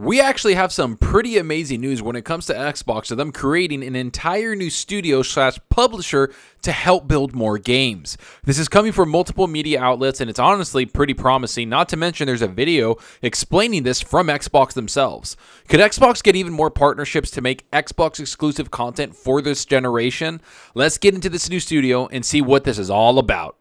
We actually have some pretty amazing news when it comes to Xbox, of them creating an entire new studio slash publisher to help build more games. This is coming from multiple media outlets, and it's honestly pretty promising, not to mention there's a video explaining this from Xbox themselves. Could Xbox get even more partnerships to make Xbox exclusive content for this generation? Let's get into this new studio and see what this is all about.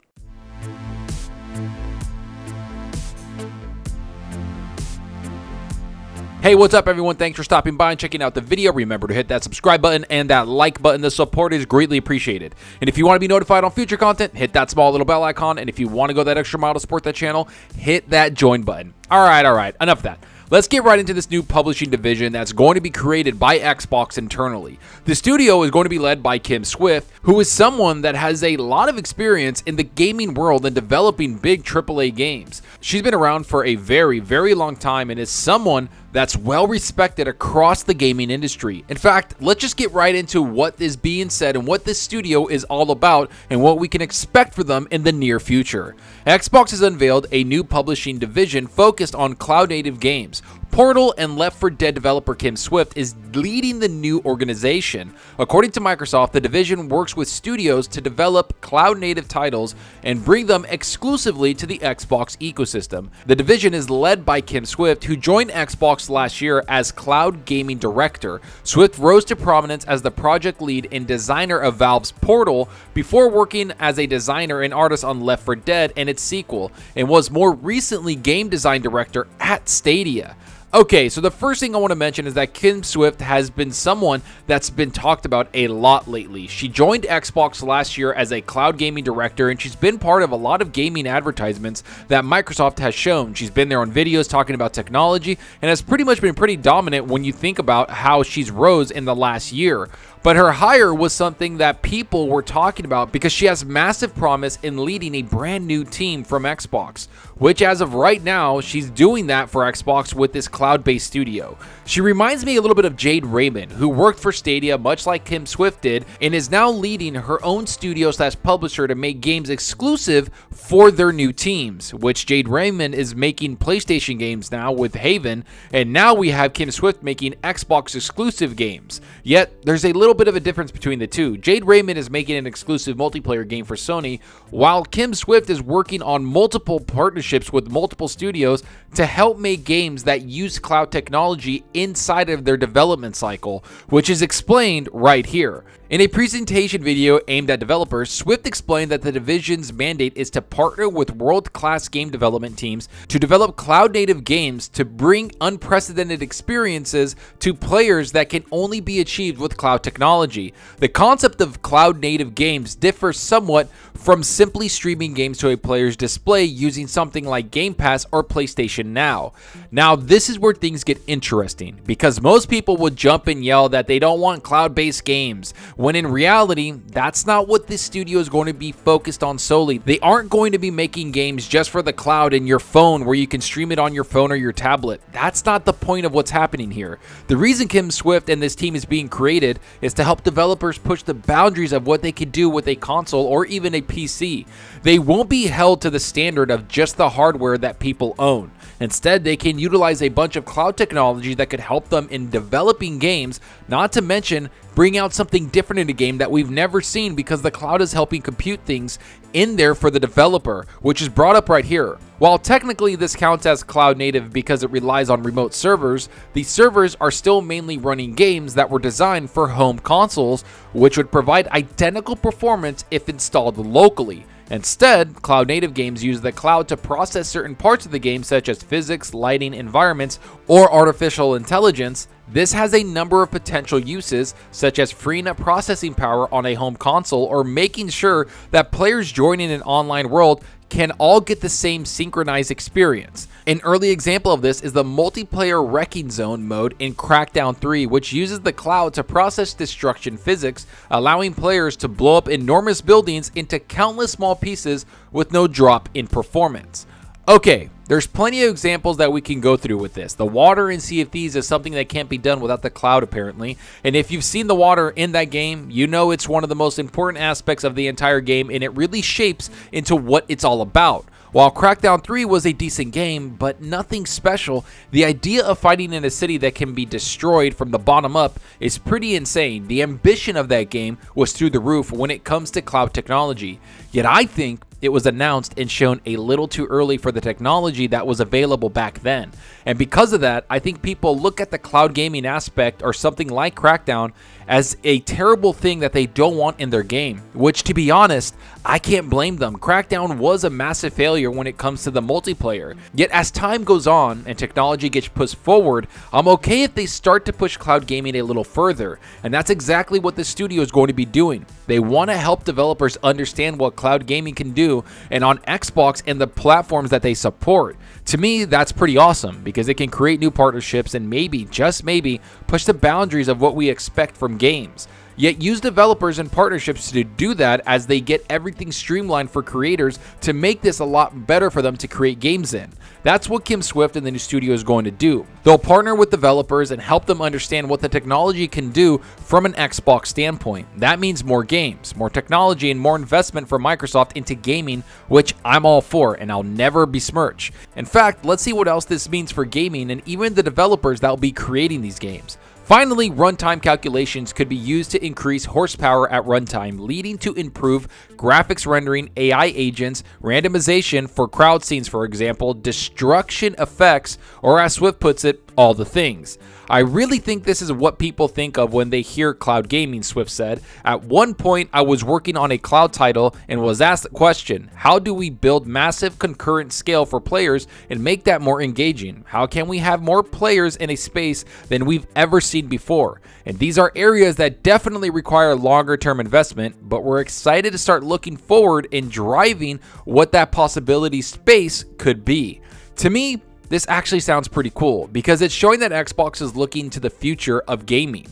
Hey, what's up everyone? Thanks for stopping by and checking out the video. Remember to hit that subscribe button and that like button. The support is greatly appreciated. And if you want to be notified on future content, hit that small little bell icon. And if you want to go that extra mile to support that channel, hit that join button. All right, enough of that. Let's get right into this new publishing division that's going to be created by Xbox internally. The studio is going to be led by Kim Swift, who is someone that has a lot of experience in the gaming world and developing big AAA games. She's been around for a very, very long time and is someone that's well respected across the gaming industry. In fact, let's just get right into what is being said and what this studio is all about and what we can expect for them in the near future. Xbox has unveiled a new publishing division focused on cloud-native games. Portal and Left 4 Dead developer Kim Swift is leading the new organization. According to Microsoft, the division works with studios to develop cloud-native titles and bring them exclusively to the Xbox ecosystem. The division is led by Kim Swift, who joined Xbox last year as Cloud Gaming Director. Swift rose to prominence as the project lead and designer of Valve's Portal before working as a designer and artist on Left 4 Dead and its sequel, and was more recently game design director at Stadia. Okay, so the first thing I want to mention is that Kim Swift has been someone that's been talked about a lot lately. She joined Xbox last year as a cloud gaming director, and she's been part of a lot of gaming advertisements that Microsoft has shown. She's been there on videos talking about technology and has pretty much been pretty dominant when you think about how she's rose in the last year. But her hire was something that people were talking about because she has massive promise in leading a brand new team from Xbox, which as of right now, she's doing that for Xbox with this cloud-based studio. She reminds me a little bit of Jade Raymond, who worked for Stadia much like Kim Swift did, and is now leading her own studio slash publisher to make games exclusive for their new teams, which Jade Raymond is making PlayStation games now with Haven, and now we have Kim Swift making Xbox exclusive games. Yet, there's a little bit of a difference between the two. Jade Raymond is making an exclusive multiplayer game for Sony, while Kim Swift is working on multiple partnerships with multiple studios to help make games that use cloud technology inside of their development cycle, which is explained right here. In a presentation video aimed at developers, Swift explained that the division's mandate is to partner with world-class game development teams to develop cloud-native games to bring unprecedented experiences to players that can only be achieved with cloud technology. The concept of cloud-native games differs somewhat from simply streaming games to a player's display using something like Game Pass or PlayStation Now. Now, this is where things get interesting, because most people would jump and yell that they don't want cloud-based games, when in reality, that's not what this studio is going to be focused on solely. They aren't going to be making games just for the cloud and your phone where you can stream it on your phone or your tablet. That's not the point of what's happening here. The reason Kim Swift and this team is being created is to help developers push the boundaries of what they can do with a console or even a PC. They won't be held to the standard of just the hardware that people own. Instead, they can utilize a bunch of cloud technology that could help them in developing games, not to mention bring out something different in a game that we've never seen, because the cloud is helping compute things in there for the developer, which is brought up right here. While technically this counts as cloud native because it relies on remote servers, these servers are still mainly running games that were designed for home consoles, which would provide identical performance if installed locally. Instead, cloud-native games use the cloud to process certain parts of the game, such as physics, lighting, environments, or artificial intelligence. This has a number of potential uses, such as freeing up processing power on a home console or making sure that players joining an online world can all get the same synchronized experience. An early example of this is the multiplayer Wrecking Zone mode in Crackdown 3, which uses the cloud to process destruction physics, allowing players to blow up enormous buildings into countless small pieces with no drop in performance. Okay, there's plenty of examples that we can go through with this. The water in Sea of Thieves is something that can't be done without the cloud, apparently. And if you've seen the water in that game, you know it's one of the most important aspects of the entire game, and it really shapes into what it's all about. While Crackdown 3 was a decent game, but nothing special, the idea of fighting in a city that can be destroyed from the bottom up is pretty insane. The ambition of that game was through the roof when it comes to cloud technology. Yet I think it was announced and shown a little too early for the technology that was available back then. And because of that, I think people look at the cloud gaming aspect or something like Crackdown as a terrible thing that they don't want in their game, which, to be honest, I can't blame them. Crackdown was a massive failure when it comes to the multiplayer. Yet as time goes on and technology gets pushed forward, I'm okay if they start to push cloud gaming a little further. And that's exactly what the studio is going to be doing. They want to help developers understand what cloud gaming can do, and on Xbox and the platforms that they support. To me, that's pretty awesome because it can create new partnerships and maybe, just maybe, push the boundaries of what we expect from games. Yet use developers and partnerships to do that as they get everything streamlined for creators to make this a lot better for them to create games in. That's what Kim Swift and the new studio is going to do. They'll partner with developers and help them understand what the technology can do from an Xbox standpoint. That means more games, more technology, and more investment for Microsoft into gaming, which I'm all for and I'll never besmirch. In fact, let's see what else this means for gaming and even the developers that will be creating these games. Finally, runtime calculations could be used to increase horsepower at runtime, leading to improved graphics rendering, AI agents, randomization for crowd scenes, for example, destruction effects, or as Swift puts it, all the things. I really think this is what people think of when they hear cloud gaming, Swift said. At one point, I was working on a cloud title and was asked the question, how do we build massive concurrent scale for players and make that more engaging? How can we have more players in a space than we've ever seen before? And these are areas that definitely require longer term investment, but we're excited to start looking forward and driving what that possibility space could be. To me, this actually sounds pretty cool because it's showing that Xbox is looking to the future of gaming.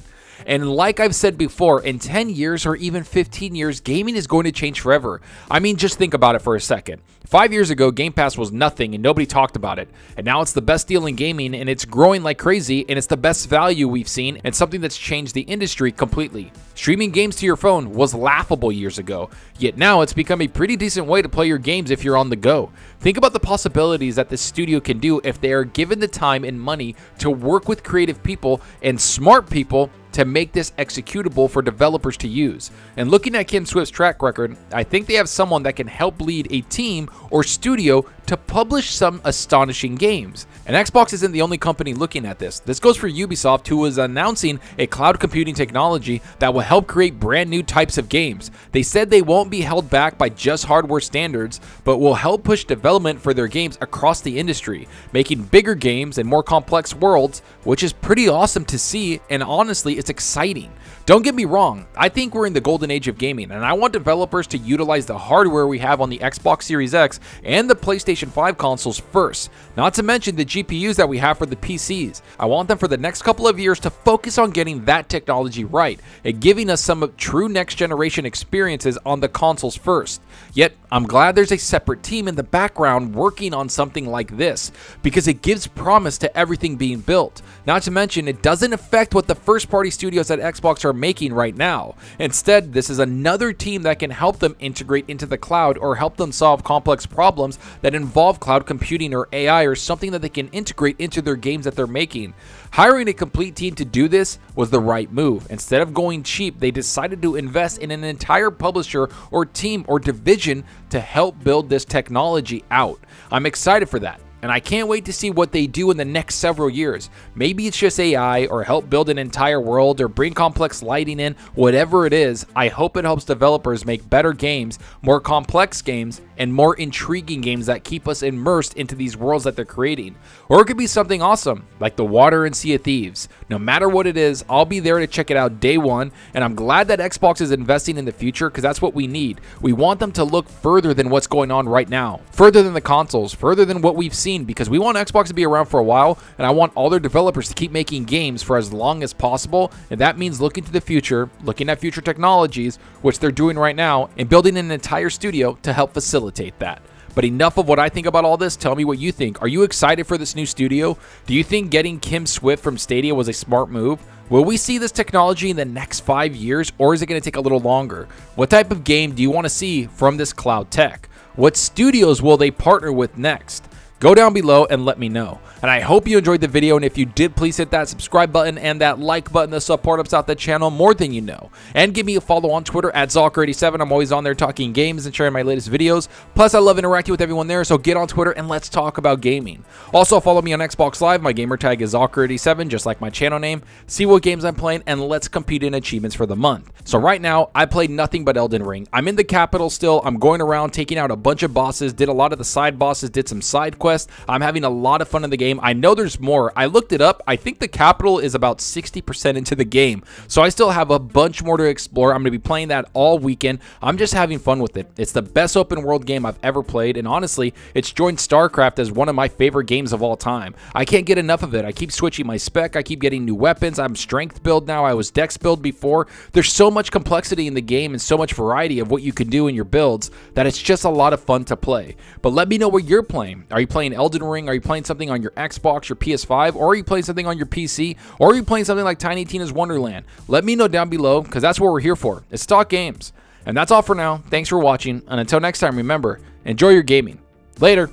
And like I've said before, in 10 years or even 15 years, gaming is going to change forever. I mean, just think about it for a second. 5 years ago, Game Pass was nothing and nobody talked about it. And now it's the best deal in gaming and it's growing like crazy and it's the best value we've seen and something that's changed the industry completely. Streaming games to your phone was laughable years ago, yet now it's become a pretty decent way to play your games if you're on the go. Think about the possibilities that this studio can do if they are given the time and money to work with creative people and smart people to make this executable for developers to use. And looking at Kim Swift's track record, I think they have someone that can help lead a team or studio to publish some astonishing games. And Xbox isn't the only company looking at this. This goes for Ubisoft, who is announcing a cloud computing technology that will help create brand new types of games. They said they won't be held back by just hardware standards, but will help push development for their games across the industry, making bigger games and more complex worlds, which is pretty awesome to see, and honestly, it's exciting. Don't get me wrong, I think we're in the golden age of gaming, and I want developers to utilize the hardware we have on the Xbox Series X and the PlayStation 5 consoles first, not to mention the GPUs that we have for the PCs. I want them for the next couple of years to focus on getting that technology right and giving us some true next generation experiences on the consoles first. Yet, I'm glad there's a separate team in the background working on something like this, because it gives promise to everything being built. Not to mention, it doesn't affect what the first party studios at Xbox are making right now. Instead, this is another team that can help them integrate into the cloud or help them solve complex problems that involve cloud computing or AI or something that they can integrate into their games that they're making. Hiring a complete team to do this was the right move. Instead of going cheap, they decided to invest in an entire publisher or team or division to help build this technology out. I'm excited for that. And I can't wait to see what they do in the next several years. Maybe it's just AI or help build an entire world or bring complex lighting in, whatever it is. I hope it helps developers make better games, more complex games, and more intriguing games that keep us immersed into these worlds that they're creating. Or it could be something awesome, like The Water and Sea of Thieves. No matter what it is, I'll be there to check it out day one, and I'm glad that Xbox is investing in the future because that's what we need. We want them to look further than what's going on right now, further than the consoles, further than what we've seen, because we want Xbox to be around for a while, and I want all their developers to keep making games for as long as possible, and that means looking to the future, looking at future technologies, which they're doing right now, and building an entire studio to help facilitate that. But enough of what I think about all this. Tell me what you think. Are you excited for this new studio? Do you think getting Kim Swift from Stadia was a smart move? Will we see this technology in the next 5 years, or is it going to take a little longer? What type of game do you want to see from this cloud tech? What studios will they partner with next? Go down below and let me know. And I hope you enjoyed the video, and if you did, please hit that subscribe button and that like button to support us out the channel more than you know. And give me a follow on Twitter at Zalker87. I'm always on there talking games and sharing my latest videos. Plus, I love interacting with everyone there, so get on Twitter and let's talk about gaming. Also, follow me on Xbox Live. My gamer tag is Zalker87, just like my channel name. See what games I'm playing, and let's compete in achievements for the month. So right now, I played nothing but Elden Ring. I'm in the capital still. I'm going around taking out a bunch of bosses, did a lot of the side bosses, did some side quests. I'm having a lot of fun in the game. I know there's more. I looked it up. I think the capital is about 60% into the game, so I still have a bunch more to explore. I'm going to be playing that all weekend. I'm just having fun with it. It's the best open world game I've ever played, and honestly, it's joined StarCraft as one of my favorite games of all time. I can't get enough of it. I keep switching my spec. I keep getting new weapons. I'm strength build now. I was dex build before. There's so much complexity in the game and so much variety of what you can do in your builds that it's just a lot of fun to play. But let me know what you're playing. Are you playing Elden Ring? Are you playing something on your Xbox, your PS5, or are you playing something on your PC, or are you playing something like Tiny Tina's Wonderland? Let me know down below, because that's what we're here for. It's Talk Games. And that's all for now. Thanks for watching, and until next time, remember, enjoy your gaming. Later.